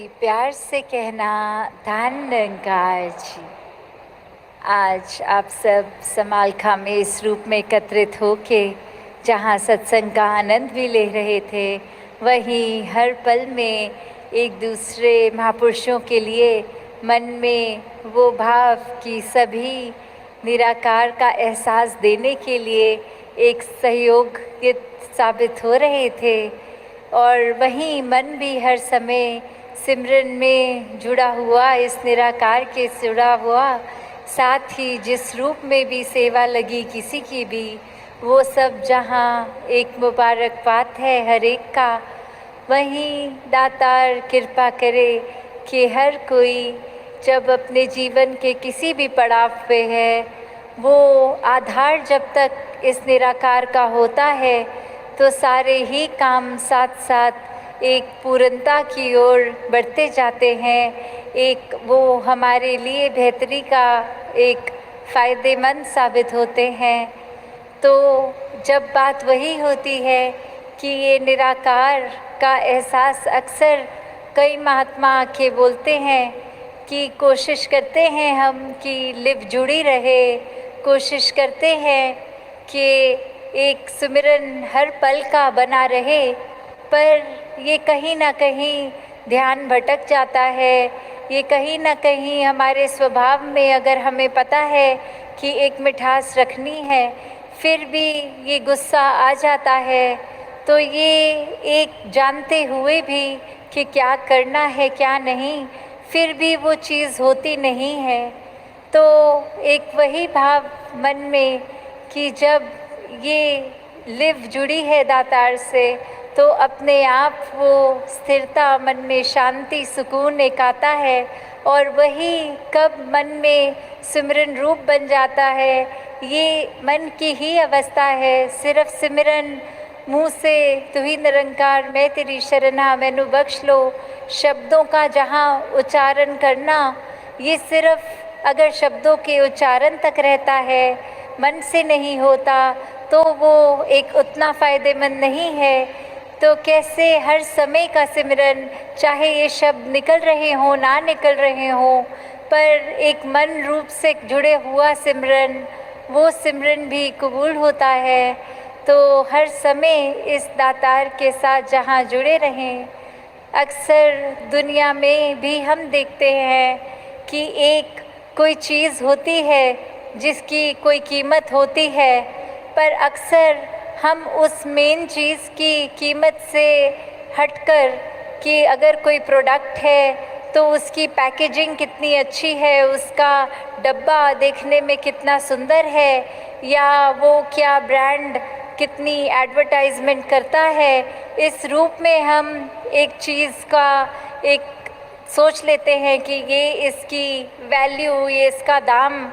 प्यार से कहना धन निरंकार जी। आज आप सब समालखा में इस रूप में एकत्रित होके जहाँ सत्संग का आनंद भी ले रहे थे, वहीं हर पल में एक दूसरे महापुरुषों के लिए मन में वो भाव कि सभी निराकार का एहसास देने के लिए एक सहयोग साबित हो रहे थे। और वहीं मन भी हर समय सिमरन में जुड़ा हुआ, इस निराकार के जुड़ा हुआ, साथ ही जिस रूप में भी सेवा लगी किसी की भी, वो सब जहाँ एक मुबारक बात है हर एक का। वहीं दातार कृपा करे कि हर कोई जब अपने जीवन के किसी भी पड़ाव पे है, वो आधार जब तक इस निराकार का होता है तो सारे ही काम साथ साथ एक पूर्णता की ओर बढ़ते जाते हैं। एक वो हमारे लिए बेहतरी का एक फ़ायदेमंद साबित होते हैं। तो जब बात वही होती है कि ये निराकार का एहसास अक्सर कई महात्मा आके बोलते हैं कि कोशिश करते हैं हम कि लिव जुड़ी रहे, कोशिश करते हैं कि एक सुमिरन हर पल का बना रहे, पर ये कहीं ना कहीं ध्यान भटक जाता है। ये कहीं ना कहीं हमारे स्वभाव में, अगर हमें पता है कि एक मिठास रखनी है, फिर भी ये गुस्सा आ जाता है। तो ये एक जानते हुए भी कि क्या करना है क्या नहीं, फिर भी वो चीज़ होती नहीं है। तो एक वही भाव मन में कि जब ये लिव जुड़ी है दातार से, तो अपने आप वो स्थिरता, मन में शांति, सुकून एक आता है। और वही कब मन में सिमरन रूप बन जाता है, ये मन की ही अवस्था है। सिर्फ सिमरन मुँह से तू ही निरंकार मैं तेरी शरणा मैनू बख्श लो, शब्दों का जहाँ उच्चारण करना, ये सिर्फ अगर शब्दों के उच्चारण तक रहता है, मन से नहीं होता, तो वो एक उतना फ़ायदेमंद नहीं है। तो कैसे हर समय का सिमरन, चाहे ये शब्द निकल रहे हों ना निकल रहे हों, पर एक मन रूप से जुड़े हुआ सिमरन, वो सिमरन भी कबूल होता है। तो हर समय इस दातार के साथ जहाँ जुड़े रहें। अक्सर दुनिया में भी हम देखते हैं कि एक कोई चीज़ होती है जिसकी कोई कीमत होती है, पर अक्सर हम उस मेन चीज़ की कीमत से हटकर कि अगर कोई प्रोडक्ट है तो उसकी पैकेजिंग कितनी अच्छी है, उसका डब्बा देखने में कितना सुंदर है, या वो क्या ब्रांड कितनी एडवर्टाइजमेंट करता है, इस रूप में हम एक चीज़ का एक सोच लेते हैं कि ये इसकी वैल्यू, ये इसका दाम,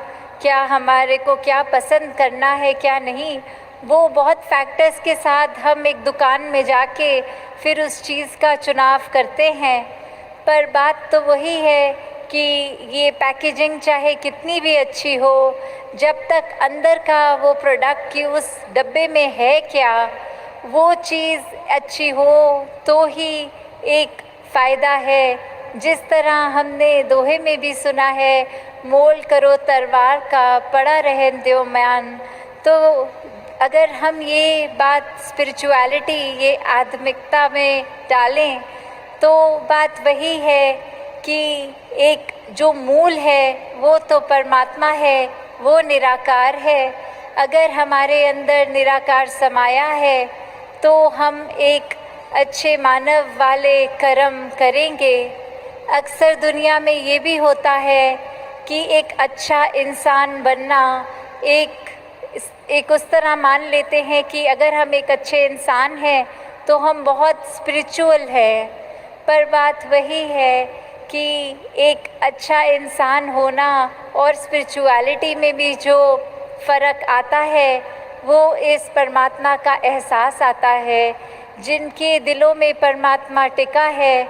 क्या हमारे को क्या पसंद करना है क्या नहीं, वो बहुत फैक्टर्स के साथ हम एक दुकान में जाके फिर उस चीज़ का चुनाव करते हैं। पर बात तो वही है कि ये पैकेजिंग चाहे कितनी भी अच्छी हो, जब तक अंदर का वो प्रोडक्ट की उस डब्बे में है क्या, वो चीज़ अच्छी हो तो ही एक फ़ायदा है। जिस तरह हमने दोहे में भी सुना है, मोल करो तलवार का पड़ा रहन दो म्यान। तो अगर हम ये बात स्पिरिचुअलिटी, ये आध्यात्मिकता में डालें, तो बात वही है कि एक जो मूल है वो तो परमात्मा है, वो निराकार है। अगर हमारे अंदर निराकार समाया है तो हम एक अच्छे मानव वाले कर्म करेंगे। अक्सर दुनिया में ये भी होता है कि एक अच्छा इंसान बनना एक उस तरह मान लेते हैं कि अगर हम एक अच्छे इंसान हैं तो हम बहुत स्पिरिचुअल हैं। पर बात वही है कि एक अच्छा इंसान होना और स्पिरिचुअलिटी में भी जो फ़र्क आता है, वो इस परमात्मा का एहसास आता है। जिनके दिलों में परमात्मा टिका है,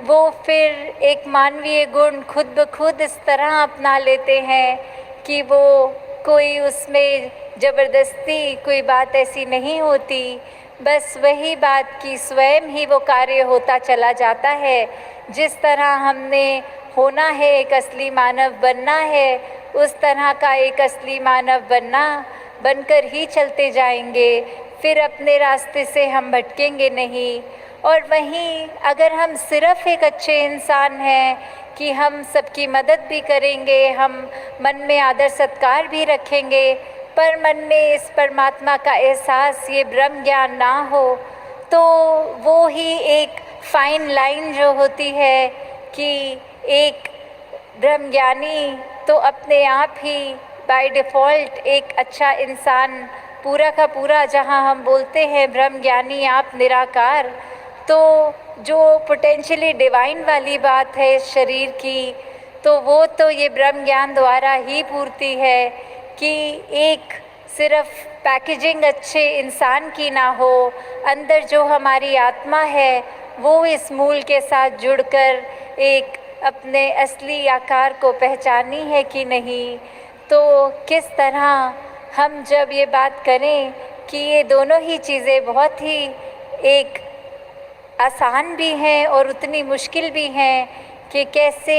वो फिर एक मानवीय गुण खुद ब खुद इस तरह अपना लेते हैं कि वो कोई उसमें ज़बरदस्ती कोई बात ऐसी नहीं होती। बस वही बात कि स्वयं ही वो कार्य होता चला जाता है। जिस तरह हमने होना है, एक असली मानव बनना है, उस तरह का एक असली मानव बनकर ही चलते जाएंगे। फिर अपने रास्ते से हम भटकेंगे नहीं। और वहीं अगर हम सिर्फ एक अच्छे इंसान हैं कि हम सबकी मदद भी करेंगे, हम मन में आदर सत्कार भी रखेंगे, पर मन में इस परमात्मा का एहसास, ये ब्रह्म ज्ञान ना हो, तो वो ही एक फाइन लाइन जो होती है कि एक ब्रह्मज्ञानी तो अपने आप ही बाय डिफ़ॉल्ट एक अच्छा इंसान पूरा का पूरा, जहाँ हम बोलते हैं ब्रह्मज्ञानी आप निराकार, तो जो पोटेंशियली डिवाइन वाली बात है इस शरीर की, तो वो तो ये ब्रह्म ज्ञान द्वारा ही पूर्ति है कि एक सिर्फ पैकेजिंग अच्छे इंसान की ना हो, अंदर जो हमारी आत्मा है वो इस मूल के साथ जुड़कर एक अपने असली आकार को पहचानी है कि नहीं। तो किस तरह हम जब ये बात करें कि ये दोनों ही चीज़ें बहुत ही एक आसान भी हैं और उतनी मुश्किल भी हैं कि कैसे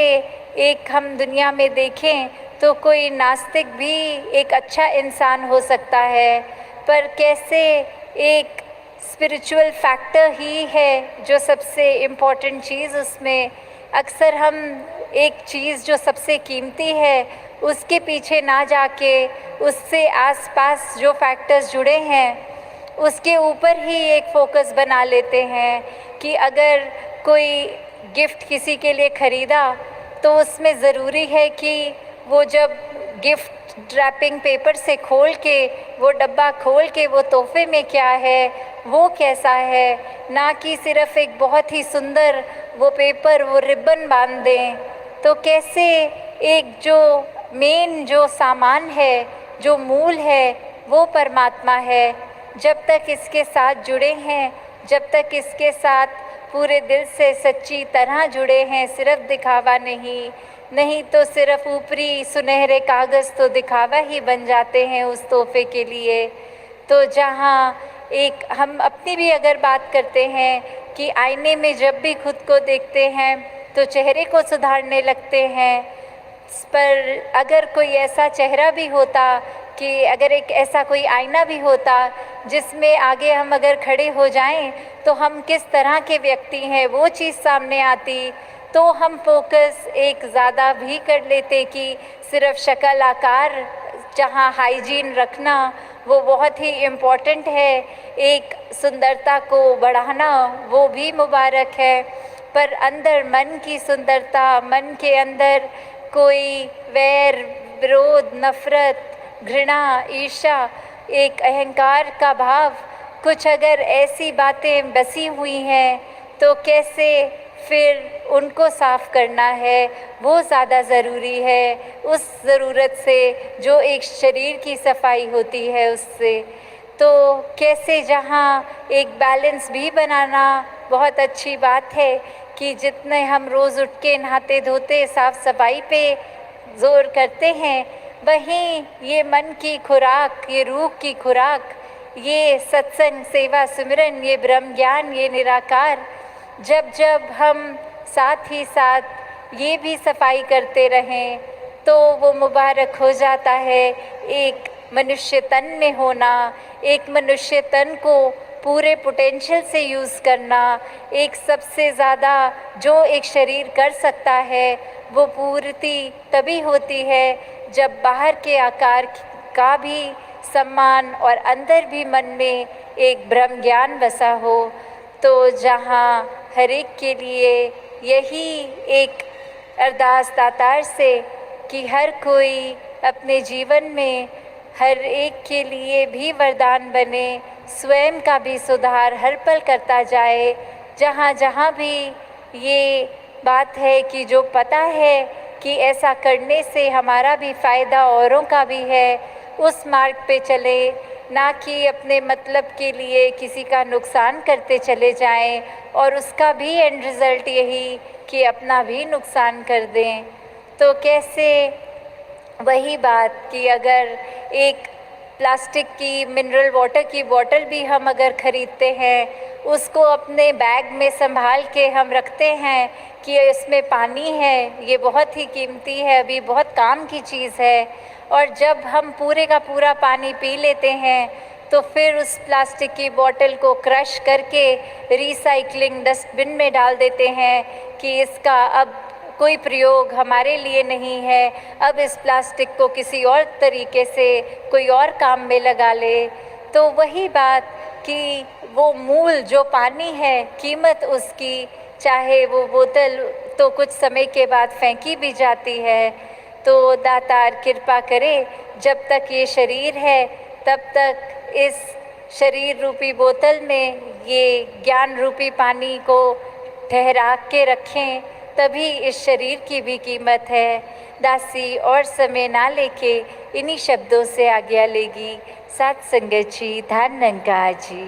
एक हम दुनिया में देखें तो कोई नास्तिक भी एक अच्छा इंसान हो सकता है, पर कैसे एक स्पिरिचुअल फैक्टर ही है जो सबसे इम्पोर्टेंट चीज़ उसमें। अक्सर हम एक चीज़ जो सबसे कीमती है उसके पीछे ना जाके उससे आसपास जो फैक्टर्स जुड़े हैं उसके ऊपर ही एक फ़ोकस बना लेते हैं कि अगर कोई गिफ्ट किसी के लिए ख़रीदा तो उसमें ज़रूरी है कि वो जब गिफ्ट रैपिंग पेपर से खोल के, वो डब्बा खोल के वो तोहफे में क्या है, वो कैसा है, ना कि सिर्फ़ एक बहुत ही सुंदर वो पेपर, वो रिबन बांध दें। तो कैसे एक जो मेन जो सामान है, जो मूल है, वो परमात्मा है। जब तक इसके साथ जुड़े हैं, जब तक इसके साथ पूरे दिल से सच्ची तरह जुड़े हैं, सिर्फ दिखावा नहीं तो सिर्फ ऊपरी सुनहरे कागज़ तो दिखावा ही बन जाते हैं उस तोहफे के लिए। तो जहाँ एक हम अपनी भी अगर बात करते हैं कि आईने में जब भी खुद को देखते हैं तो चेहरे को सुधारने लगते हैं, पर अगर कोई ऐसा चेहरा भी होता कि अगर एक ऐसा कोई आईना भी होता जिसमें आगे हम अगर खड़े हो जाएं तो हम किस तरह के व्यक्ति हैं वो चीज़ सामने आती, तो हम फोकस एक ज़्यादा भी कर लेते कि सिर्फ शक्ल आकार, जहाँ हाइजीन रखना वो बहुत ही इम्पॉर्टेंट है, एक सुंदरता को बढ़ाना वो भी मुबारक है, पर अंदर मन की सुंदरता, मन के अंदर कोई वैर, विरोध, नफ़रत, घृणा, ईर्ष्या, एक अहंकार का भाव, कुछ अगर ऐसी बातें बसी हुई हैं तो कैसे फिर उनको साफ़ करना है वो ज़्यादा ज़रूरी है उस ज़रूरत से जो एक शरीर की सफाई होती है उससे। तो कैसे जहाँ एक बैलेंस भी बनाना बहुत अच्छी बात है कि जितने हम रोज़ उठ के नहाते धोते साफ़ सफाई पे ज़ोर करते हैं, वहीं ये मन की खुराक, ये रूह की खुराक, ये सत्संग, सेवा, सिमरन, ये ब्रह्म ज्ञान, ये निराकार, जब जब हम साथ ही साथ ये भी सफाई करते रहें तो वो मुबारक हो जाता है एक मनुष्य तन में होना, एक मनुष्य तन को पूरे पोटेंशियल से यूज़ करना। एक सबसे ज़्यादा जो एक शरीर कर सकता है वो पूर्ति तभी होती है जब बाहर के आकार का भी सम्मान और अंदर भी मन में एक ब्रह्म ज्ञान बसा हो। तो जहाँ हर एक के लिए यही एक अरदास दातार से कि हर कोई अपने जीवन में हर एक के लिए भी वरदान बने, स्वयं का भी सुधार हर पल करता जाए। जहाँ जहाँ भी ये बात है कि जो पता है कि ऐसा करने से हमारा भी फ़ायदा औरों का भी है, उस मार्ग पे चले, ना कि अपने मतलब के लिए किसी का नुकसान करते चले जाएं और उसका भी एंड रिज़ल्ट यही कि अपना भी नुकसान कर दें। तो कैसे वही बात कि अगर एक प्लास्टिक की मिनरल वाटर की बॉटल भी हम अगर ख़रीदते हैं, उसको अपने बैग में संभाल के हम रखते हैं कि इसमें पानी है, ये बहुत ही कीमती है, अभी बहुत काम की चीज़ है। और जब हम पूरे का पूरा पानी पी लेते हैं तो फिर उस प्लास्टिक की बॉटल को क्रश करके रिसाइक्लिंग डस्टबिन में डाल देते हैं कि इसका अब कोई प्रयोग हमारे लिए नहीं है, अब इस प्लास्टिक को किसी और तरीके से कोई और काम में लगा ले। तो वही बात कि वो मूल जो पानी है, कीमत उसकी, चाहे वो बोतल तो कुछ समय के बाद फेंकी भी जाती है। तो दातार कृपा करे, जब तक ये शरीर है तब तक इस शरीर रूपी बोतल में ये ज्ञान रूपी पानी को ठहरा के रखें, तभी इस शरीर की भी कीमत है। दासी और समय ना लेके इन्हीं शब्दों से आज्ञा लेगी। सात संगत जी, धन जी।